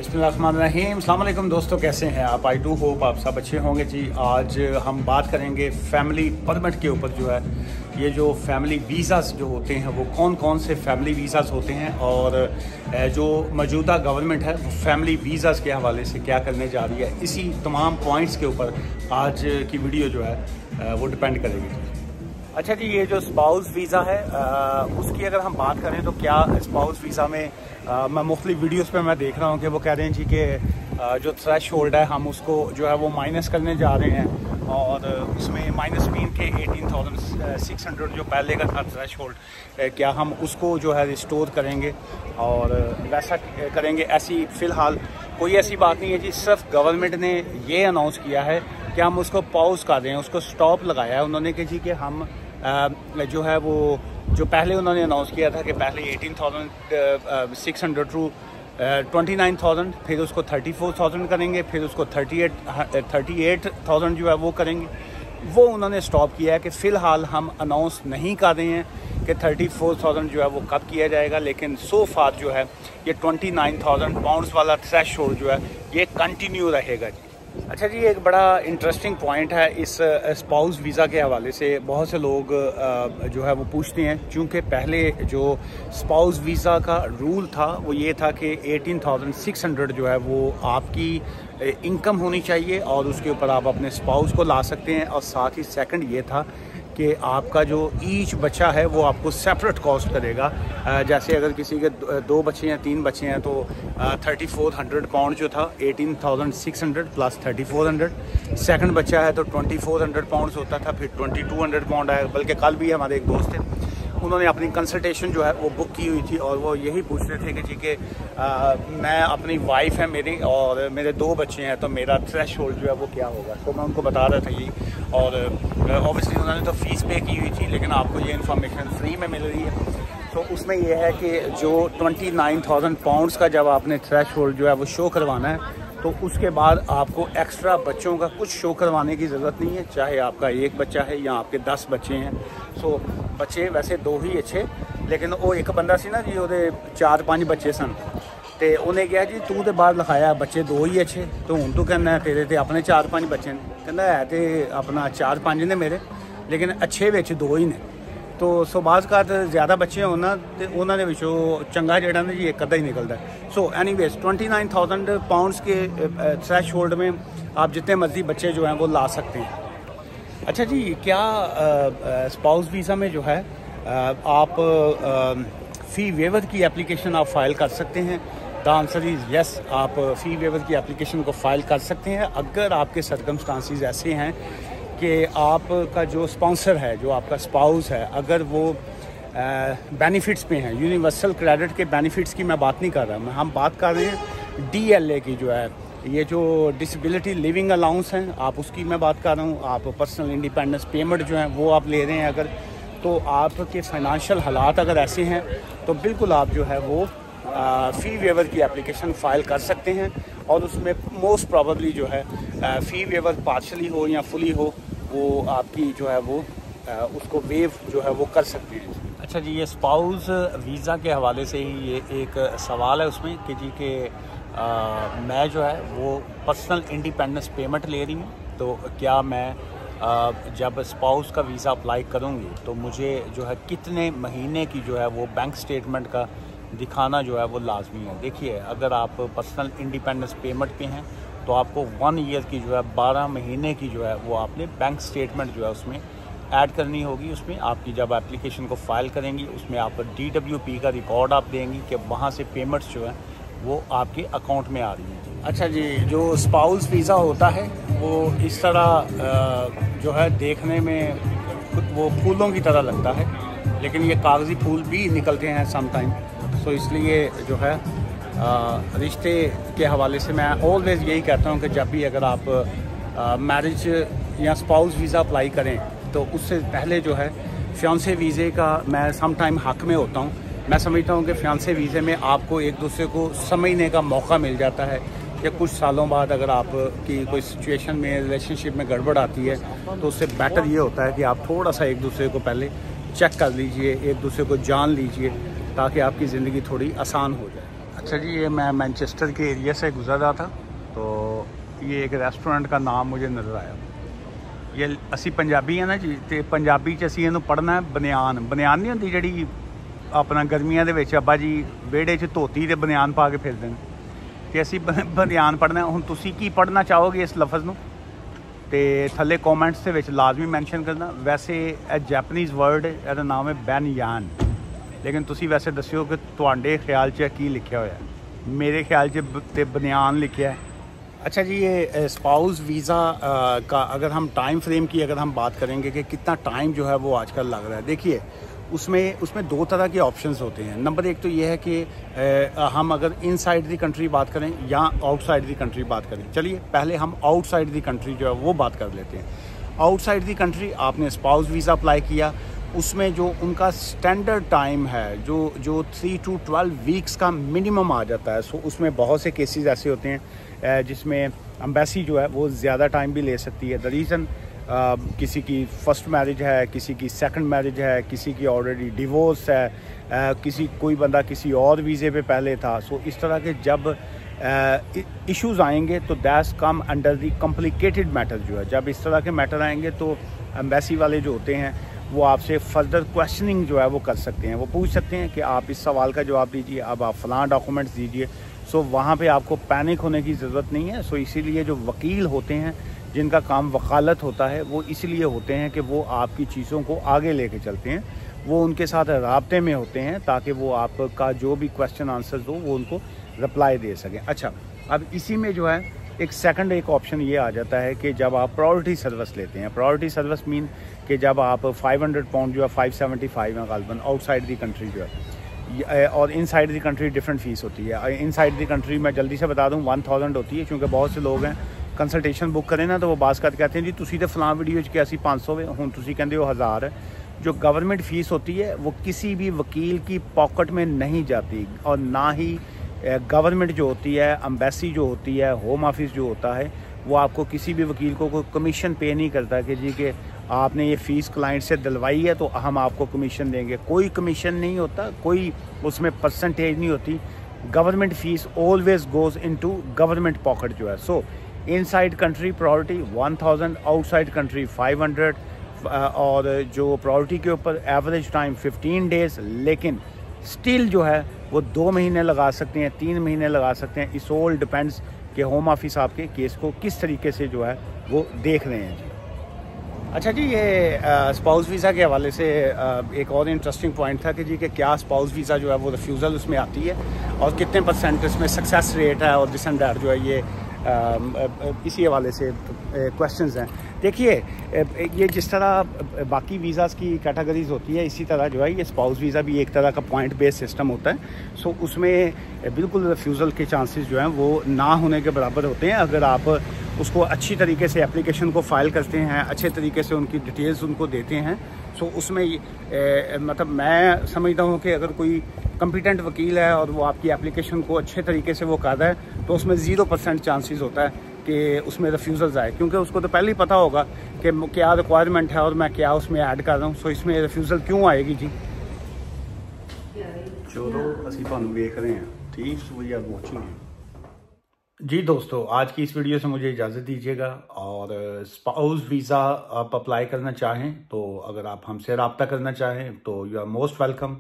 बिस्मिल्लाहिर्रहमानिर्रहीम। अस्सलाम वालेकुम दोस्तों, कैसे हैं आप? आई डू होप आप सब अच्छे होंगे जी। आज हम बात करेंगे फैमिली परमिट के ऊपर। जो है ये जो फैमिली वीज़ाज़ जो होते हैं वो कौन कौन से फैमिली वीज़ाज़ होते हैं और जो मौजूदा गवर्नमेंट है वो फैमिली वीज़ाज़ के हवाले से क्या करने जा रही है, इसी तमाम पॉइंट्स के ऊपर आज की वीडियो जो है वो डिपेंड करेगी। अच्छा जी, ये जो स्पाउस वीज़ा है उसकी अगर हम बात करें तो क्या स्पाउस वीज़ा में मैं मुख्तलिफ वीडियोस पे मैं देख रहा हूँ कि वो कह रहे हैं जी कि जो थ्रेश होल्ड है हम उसको जो है वो माइनस करने जा रहे हैं और उसमें माइनस मीन के 18,600 जो पहले का था थ्रेश होल्ड, क्या हम उसको जो है रिस्टोर करेंगे और वैसा करेंगे। ऐसी फ़िलहाल कोई ऐसी बात नहीं है जी, सिर्फ गवर्नमेंट ने ये अनाउंस किया है कि हम उसको पॉज कर रहे हैं, उसको स्टॉप लगाया है उन्होंने कि जी कि हम जो है वो जो पहले उन्होंने अनाउंस किया था कि पहले 18,600 टू 29,000, फिर उसको 34,000 करेंगे, फिर उसको 38,000 जो है वो करेंगे। वो उन्होंने स्टॉप किया है कि फ़िलहाल हम अनाउंस नहीं कर रहे हैं कि 34,000 जो है वो कब किया जाएगा, लेकिन सो फार जो है ये 29,000 पाउंड्स वाला थ्रेश होल्ड जो है ये कंटिन्यू रहेगा जी। अच्छा जी, एक बड़ा इंटरेस्टिंग पॉइंट है इस स्पाउस वीज़ा के हवाले से। बहुत से लोग जो है वो पूछते हैं, क्योंकि पहले जो स्पाउस वीज़ा का रूल था वो ये था कि 18,600 जो है वो आपकी इनकम होनी चाहिए और उसके ऊपर आप अपने स्पाउस को ला सकते हैं। और साथ ही सेकंड ये था कि आपका जो ईच बच्चा है वो आपको सेपरेट कॉस्ट करेगा। जैसे अगर किसी के 2 बच्चे हैं 3 बच्चे हैं तो 3400 पाउंड जो था 18,600 प्लस 3400, सेकंड बच्चा है तो 2400 पाउंड्स होता था, फिर 2200 पाउंड आया। बल्कि कल भी हमारे एक दोस्त थे, उन्होंने अपनी कंसल्टेशन जो है वो बुक की हुई थी और वो यही पूछ रहे थे कि जी कि मैं अपनी वाइफ है मेरी और मेरे 2 बच्चे हैं तो मेरा थ्रेश होल्ड जो है वो क्या होगा। तो मैं उनको बता रहा था ये, और ऑब्वियसली उन्होंने तो फ़ीस पे की हुई थी, लेकिन आपको ये इन्फॉर्मेशन फ्री में मिल रही है। तो उसमें यह है कि जो 29,000 पाउंड्स का जब आपने थ्रेश होल्ड जो है वो शो करवाना है तो उसके बाद आपको एक्स्ट्रा बच्चों का कुछ शो करवाने की ज़रूरत नहीं है, चाहे आपका 1 बच्चा है या आपके 10 बच्चे हैं। सो बच्चे वैसे 2 ही अच्छे, लेकिन वो एक बंदा सी ना जी, वो 4-5 बच्चे सन ते उन्हें कहा जी तू तो बाहर लिखाया बच्चे 2 ही अच्छे, तो हूँ तू कहना है तेरे तो अपने 4-5 बच्चे ने, कहना है तो अपना 4-5 ने मेरे, लेकिन अच्छे विच 2 ही ने। तो सुबाज का ज़्यादा बच्चे होना तो उन्होंने विचों चंगा जड़ा ना जी एक अद्धा ही निकलता है। सो एनीवेज 29,000 पाउंड्स के थ्रेश होल्ड में आप जितने मर्जी बच्चे जो हैं वो ला सकते हैं। अच्छा जी, क्या स्पाउस वीज़ा में जो है आप फ़ी वेवर की एप्लीकेशन आप फ़ाइल कर सकते हैं? द आंसर इज़ यस, आप फ़ी वेवर की एप्लीकेशन को फ़ाइल कर सकते हैं अगर आपके सर्कमस्टांसिस ऐसे हैं कि आपका जो स्पॉन्सर है, जो आपका स्पाउस है, अगर वो बेनिफिट्स पे हैं, यूनिवर्सल क्रेडिट के बेनिफिट्स की मैं बात नहीं कर रहा, हम बात कर रहे हैं DLA की, जो है ये जो डिसेबिलिटी लिविंग अलाउंस हैं, आप उसकी मैं बात कर रहा हूँ। आप पर्सनल इंडिपेंडेंस पेमेंट जो है वो आप ले रहे हैं अगर, तो आपके फाइनेंशियल हालात अगर ऐसे हैं तो बिल्कुल आप जो है वो फ़ी वेवर की एप्लीकेशन फ़ाइल कर सकते हैं और उसमें मोस्ट प्रॉबली जो है फ़ी वेवर पार्शली हो या फुली हो, वो आपकी जो है वो उसको वेव जो है वो कर सकते हैं। अच्छा जी, ये स्पाउस वीज़ा के हवाले से ही ये एक सवाल है उसमें कि जी कि मैं जो है वो पर्सनल इंडिपेंडेंस पेमेंट ले रही हूँ, तो क्या मैं जब स्पाउस का वीज़ा अप्लाई करूँगी तो मुझे जो है कितने महीने की जो है वो बैंक स्टेटमेंट का दिखाना जो है वो लाजमी है। देखिए, अगर आप पर्सनल इंडिपेंडेंस पेमेंट पे हैं तो आपको 1 ईयर की जो है 12 महीने की जो है वो आपने बैंक स्टेटमेंट जो है उसमें ऐड करनी होगी। उसमें आपकी जब एप्लीकेशन को फ़ाइल करेंगी उसमें आप DWP का रिकॉर्ड आप देंगी कि वहाँ से पेमेंट्स जो है वो आपके अकाउंट में आ रही हैं। अच्छा जी, जो स्पाउस वीज़ा होता है वो इस तरह जो है देखने में वो फूलों की तरह लगता है, लेकिन ये कागज़ी फूल भी निकलते हैं सम टाइम। तो इसलिए जो है रिश्ते के हवाले से मैं ऑलवेज़ यही कहता हूँ कि जब भी अगर आप मैरिज या स्पाउस वीज़ा अप्लाई करें तो उससे पहले जो है फियांसे वीज़े का मैं सम टाइम हक़ में होता हूँ। मैं समझता हूँ कि फियांसे वीज़े में आपको एक दूसरे को समझने का मौका मिल जाता है कि कुछ सालों बाद अगर आपकी कोई सिचुएशन में रिलेशनशिप में गड़बड़ आती है तो उससे बेटर ये होता है कि आप थोड़ा सा एक दूसरे को पहले चेक कर लीजिए, एक दूसरे को जान लीजिए, ताकि आपकी ज़िंदगी थोड़ी आसान हो जाए। अच्छा जी, ये मैं मैनचेस्टर के एरिया से गुजर रहा था तो ये एक रेस्टोरेंट का नाम मुझे नज़र आया। ये असी पंजाबी है ना जी, तो पंजाबी च असी इहनूं पढ़ना है बनियान। बनियान नहीं होंदी जिहड़ी अपना गर्मियां दे विच अब्बा जी विहड़े च धोती ते बनियान पा के फिरदे ने, ते असी बनियान पढ़ना। हुण तुसीं की पढ़ना चाहोगे इस लफज नूं ते थल्ले कॉमेंट्स दे विच लाजमी मैंशन करना। वैसे जैपनीज़ वर्ड इहदा नाम है बैनयान, लेकिन तुसी वैसे दस्सिओ कि तुहाडे ख्याल च की लिखिया होया है। मेरे ख्याल च ते बनियान लिखिया है। अच्छा जी, ये स्पाउस वीज़ा का अगर हम टाइम फ्रेम की अगर हम बात करेंगे कि कितना टाइम जो है वो आजकल लग रहा है, देखिए उसमें दो तरह के ऑप्शंस होते हैं। नंबर एक तो ये है कि हम अगर इनसाइड दी कंट्री बात करें या आउटसाइड दी कंट्री बात करें। चलिए पहले हम आउटसाइड दी कंट्री जो है वो बात कर लेते हैं। आउटसाइड दी कंट्री आपने स्पाउस वीज़ा अप्लाई किया, उसमें जो उनका स्टैंडर्ड टाइम है जो 3 to 12 वीक्स का मिनिमम आ जाता है। सो उसमें बहुत से केसेस ऐसे होते हैं जिसमें एम्बेसी जो है वो ज़्यादा टाइम भी ले सकती है। द रीज़न किसी की फ़र्स्ट मैरिज है, किसी की सेकंड मैरिज है, किसी की ऑलरेडी डिवोर्स है, कोई बंदा किसी और वीज़े पे पहले था। सो इस तरह के जब इश्यूज़ आएंगे तो that's come under the complicated matter. जो है जब इस तरह के मैटर आएंगे तो एम्बेसी वाले जो होते हैं वो आपसे फर्दर क्वेश्चनिंग जो है वो कर सकते हैं। वो पूछ सकते हैं कि आप इस सवाल का जवाब दीजिए, अब आप फ़लाँ डॉक्यूमेंट्स दीजिए। सो वहाँ पे आपको पैनिक होने की ज़रूरत नहीं है। सो इसीलिए जो वकील होते हैं जिनका काम वकालत होता है वो इसलिए होते हैं कि वो आपकी चीज़ों को आगे लेके चलते हैं, वो उनके साथ राब्ते में होते हैं ताकि वो आपका जो भी क्वेश्चन आंसर्स हो वो उनको रिप्लाई दे सकें। अच्छा, अब इसी में जो है एक ऑप्शन ये आ जाता है कि जब आप प्रायोरिटी सर्विस लेते हैं। प्रायोरिटी सर्विस मीन कि जब आप 500 पाउंड जो है 575 है गालबन आउटसाइड दी कंट्री जो है, और inside the country different fees होती है। इनसाइड दी कंट्री मैं जल्दी से बता दूं 1000 होती है, क्योंकि बहुत से लोग हैं कंसल्टेशन बुक करें ना तो वो बात करके कहते हैं जी तुसी तो फलां वीडियो च कैसी 500 है, हुण तुसी कहंदे हो 1000 है। जो गवर्नमेंट फ़ीस होती है वो किसी भी वकील की पॉकेट में नहीं जाती, और ना ही गवर्नमेंट जो होती है, एम्बेसी जो होती है, होम ऑफिस जो होता है, वो आपको किसी भी वकील को कोई कमीशन पे नहीं करता कि जी कि आपने ये फ़ीस क्लाइंट से दिलवाई है तो हम आपको कमीशन देंगे। कोई कमीशन नहीं होता, कोई उसमें परसेंटेज नहीं होती। Government fees always goes into government pocket जो है। सो inside country priority 1000, outside country 500, और जो प्रायोरिटी के ऊपर एवरेज टाइम 15 डेज़, लेकिन स्टिल जो है वो 2 महीने लगा सकते हैं, 3 महीने लगा सकते हैं। इस ऑल डिपेंड्स कि होम ऑफिस आपके केस को किस तरीके से जो है वो देख रहे हैं जी। अच्छा जी, ये स्पाउस वीज़ा के हवाले से एक और इंटरेस्टिंग पॉइंट था कि जी कि क्या स्पाउस वीज़ा जो है वो रिफ्यूज़ल उसमें आती है और कितने % इसमें सक्सेस रेट है और दिस एंड दैट जो है ये इसी हवाले से क्वेश्चंस हैं। देखिए, ये जिस तरह बाकी वीज़ाज़ की कैटेगरीज होती है इसी तरह जो है ये स्पाउस वीज़ा भी एक तरह का पॉइंट बेस्ड सिस्टम होता है। सो उसमें बिल्कुल रिफ्यूज़ल के चांसेस जो हैं वो ना होने के बराबर होते हैं अगर आप उसको अच्छी तरीके से एप्लीकेशन को फ़ाइल करते हैं, अच्छे तरीके से उनकी डिटेल्स उनको देते हैं। सो उसमें मतलब मैं समझता हूँ कि अगर कोई कॉम्पिटेंट वकील है और वो आपकी एप्लीकेशन को अच्छे तरीके से वो कर रहा है तो उसमें 0% चांसेस होता है कि उसमें रिफ्यूज़ल्स आए, क्योंकि उसको तो पहले ही पता होगा कि क्या रिक्वायरमेंट है और मैं क्या उसमें ऐड कर रहा हूँ। सो इसमें रिफ्यूज़ल क्यों आएगी जी? चलो असी तुहानू वेख रहे हैं, ठीक, सो वी आर वाचिंग जी। दोस्तों, आज की इस वीडियो से मुझे इजाज़त दीजिएगा, और स्पाउस वीज़ा आप अप्लाई करना चाहें तो अगर आप हमसे रब्ता करना चाहें तो यू आर मोस्ट वेलकम।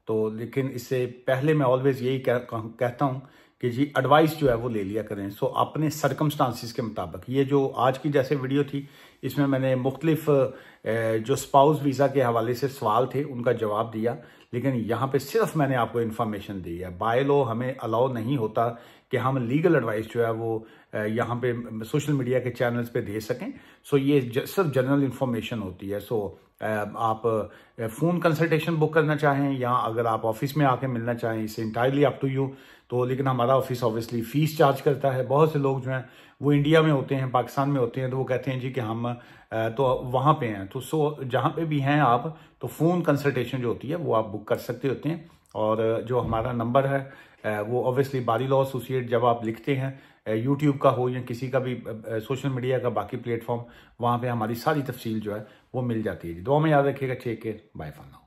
तो लेकिन इससे पहले मैं ऑलवेज़ यही कहता हूँ कि जी एडवाइस जो है वो ले लिया करें। सो अपने सर्कमस्टांसिस के मुताबिक, ये जो आज की जैसे वीडियो थी इसमें मैंने मुख्तलिफ जो स्पाउस वीज़ा के हवाले से सवाल थे उनका जवाब दिया, लेकिन यहाँ पे सिर्फ मैंने आपको इन्फॉर्मेशन दी है। बाय लॉ हमें अलाउ नहीं होता कि हम लीगल एडवाइस जो है वो यहाँ पे सोशल मीडिया के चैनल्स पे दे सकें। सो ये सिर्फ जनरल इन्फॉर्मेशन होती है। सो आप फ़ोन कंसल्टेशन बुक करना चाहें या अगर आप ऑफिस में आके मिलना चाहें, इसे इंटायरली अप टू यू। तो लेकिन हमारा ऑफिस ऑब्वियसली फ़ीस चार्ज करता है। बहुत से लोग जो हैं वो इंडिया में होते हैं, पाकिस्तान में होते हैं, तो वो कहते हैं जी कि हम तो वहाँ पे हैं। तो सो जहाँ पे भी हैं आप, तो फ़ोन कंसल्टेशन जो होती है वो आप बुक कर सकते होते हैं। और जो हमारा नंबर है वो ऑब्वियसली बारी लॉ एसोसिएट जब आप लिखते हैं यूट्यूब का हो या किसी का भी सोशल मीडिया का बाकी प्लेटफॉर्म, वहाँ पे हमारी सारी तफसील जो है वो मिल जाती है। दुआ में याद रखिएगा। Take care, bye for now.